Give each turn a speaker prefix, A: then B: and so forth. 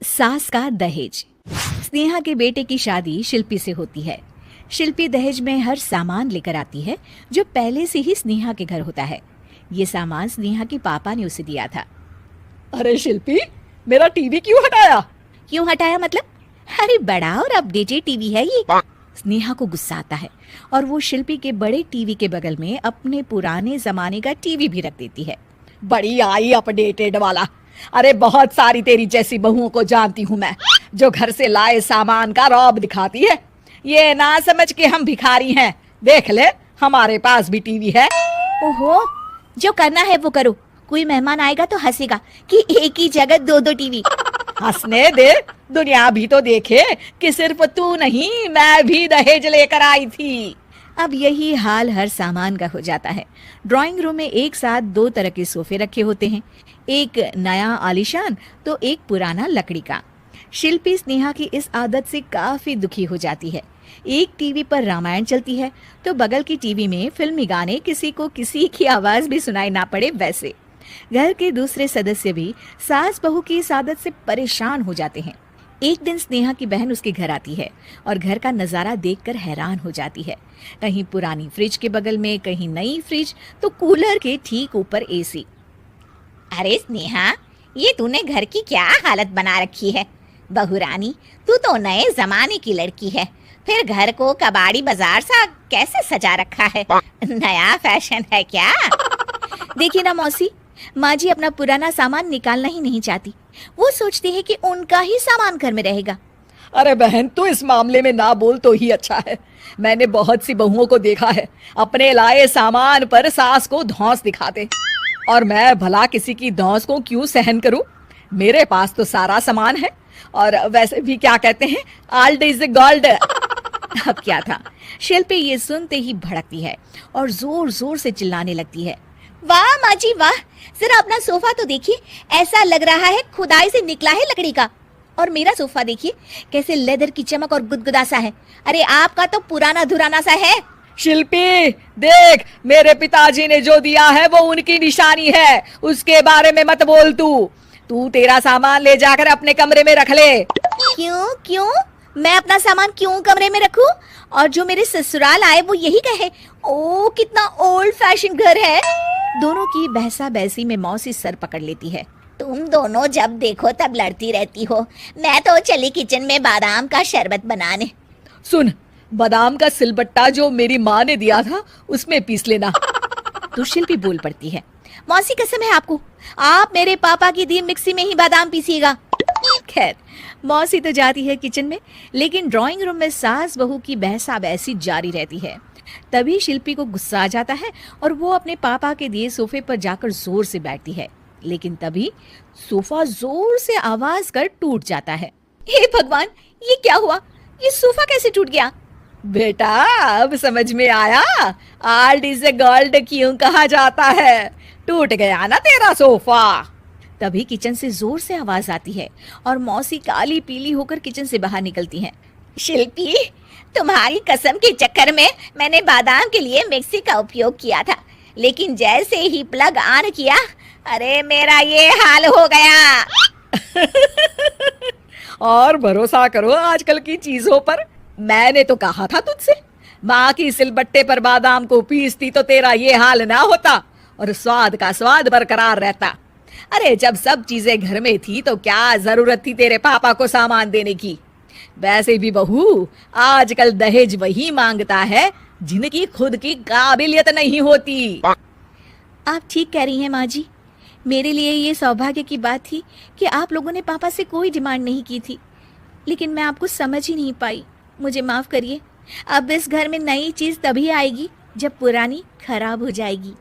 A: सास का दहेज। स्नेहा के बेटे की शादी शिल्पी से होती है। शिल्पी दहेज में हर सामान लेकर आती है जो पहले से ही स्नेहा के घर होता है। ये सामान स्नेहा के पापा ने उसे दिया था।
B: अरे शिल्पी, मेरा टीवी क्यों हटाया?
A: क्यों हटाया मतलब? अरे बड़ा और अपडेटेड टीवी है ये। स्नेहा को गुस्सा आता है और वो शिल्पी के बड़े टीवी के बगल में अपने पुराने जमाने का टीवी भी रख देती है।
B: बड़ी आई अपडेटेड वाला। अरे बहुत सारी तेरी जैसी बहुओं को जानती हूँ मैं, जो घर से लाए सामान का रौब दिखाती है। ये ना समझ के हम भिखारी हैं। देख ले, हमारे पास भी टीवी है।
A: ओहो, जो करना है वो करो। कोई मेहमान आएगा तो हंसेगा कि एक ही जगह दो दो टीवी।
B: हंसने दे, दुनिया भी तो देखे कि सिर्फ तू नहीं, मैं भी दहेज लेकर आई थी।
A: अब यही हाल हर सामान का हो जाता है। ड्राइंग रूम में एक साथ दो तरह के सोफे रखे होते हैं, एक नया आलीशान तो एक पुराना लकड़ी का। शिल्पी स्नेहा की इस आदत से काफी दुखी हो जाती है। एक टीवी पर रामायण चलती है तो बगल की टीवी में फिल्मी गाने, किसी को किसी की आवाज भी सुनाई ना पड़े वैसे। घर के दूसरे सदस्य भी सास बहू की इस आदत से परेशान हो जाते हैं। एक दिन स्नेहा की बहन उसके घर आती है और घर का नजारा देखकर हैरान हो जाती है। कहीं पुरानी फ्रिज के बगल में, कहीं नई फ्रिज, तो कूलर के ठीक ऊपर एसी।
C: अरे स्नेहा, ये तूने घर की क्या हालत बना रखी है? बहू रानी, तू तो नए जमाने की लड़की है, फिर घर को कबाड़ी बाजार सा कैसे सजा रखा है? नया फैशन है क्या?
A: देखिए ना मौसी, माँ जी अपना पुराना सामान निकालना ही नहीं चाहती। वो सोचती है कि उनका ही सामान घर में रहेगा।
B: अरे बहन, तू इस मामले में ना बोल तो ही अच्छा है। मैंने बहुत सी बहुओं को देखा है, अपने लाए सामान पर सास को धौंस दिखाते, और मैं भला किसी की धौंस को क्यों सहन करूं? मेरे पास तो सारा सामान है, और वैसे भी क्या कहते हैं, ओल्ड इज गोल्ड।
A: अब क्या था, शिल्पी ये सुनते ही भड़कती है और जोर जोर से चिल्लाने लगती है।
C: वाह माँ जी वाह, जरा अपना सोफा तो देखिए, ऐसा लग रहा है खुदाई से निकला है लकड़ी का। और मेरा सोफा देखिए, कैसे लेदर की चमक और गुदगुदा सा है। अरे आपका तो पुराना धुराना सा है।
B: शिल्पी देख, मेरे पिताजी ने जो दिया है वो उनकी निशानी है, उसके बारे में मत बोल। तू तेरा सामान ले जाकर अपने कमरे में रख ले।
C: क्यों क्यों? मैं अपना सामान क्यों कमरे में रखूं? और जो मेरे ससुराल आए वो यही कहे, ओ कितना ओल्ड फैशन घर है।
A: दोनों की बहसा बहसी में मौसी सर पकड़ लेती है।
C: तुम दोनों जब देखो तब लड़ती रहती हो। मैं तो चली किचन में बादाम का शरबत बनाने।
B: सुन, बादाम का सिलबट्टा जो मेरी माँ ने दिया था उसमें पीस लेना।
A: तो शिल्पी बोल पड़ती है। मौसी कसम है आपको, आप मेरे पापा की दी मिक्सी में ही बादाम पीसिएगा। खैर, मौसी तो जाती है किचन में, लेकिन ड्राइंग रूम में सास बहू की बहसा बहसी जारी रहती है। तभी शिल्पी को गुस्सा आ जाता है और वो अपने पापा के दिए सोफे पर जाकर जोर से बैठती है, लेकिन तभी सोफा जोर से आवाज कर टूट जाता है। हे भगवान, ये क्या हुआ? ये सोफा कैसे टूट गया?
B: बेटा, अब समझ में आया ओल्ड इज गोल्ड क्यों कहा जाता है। टूट गया ना तेरा सोफा।
A: तभी किचन से जोर से आवाज आती है और मौसी काली पीली होकर किचन से बाहर निकलती हैं।
C: शिल्पी, तुम्हारी कसम के चक्कर में मैंने बादाम के लिए मिक्सी का उपयोग किया था, लेकिन जैसे ही प्लग ऑन किया, अरे मेरा ये हाल हो गया।
B: और भरोसा करो आजकल की चीजों पर। मैंने तो कहा था तुझसे, माँ की सिलबट्टे पर बादाम को पीसती तो तेरा ये हाल ना होता और स्वाद का स्वाद बरकरार रहता। अरे जब सब चीजें घर में थी तो क्या जरूरत थी तेरे पापा को सामान देने की? वैसे भी बहू, आजकल दहेज वही मांगता है जिनकी खुद की काबिलियत नहीं होती।
A: आप ठीक कह रही हैं माँ जी। मेरे लिए ये सौभाग्य की बात थी कि आप लोगों ने पापा से कोई डिमांड नहीं की थी, लेकिन मैं आपको समझ ही नहीं पाई। मुझे माफ करिए। अब इस घर में नई चीज तभी आएगी जब पुरानी खराब हो जाएगी।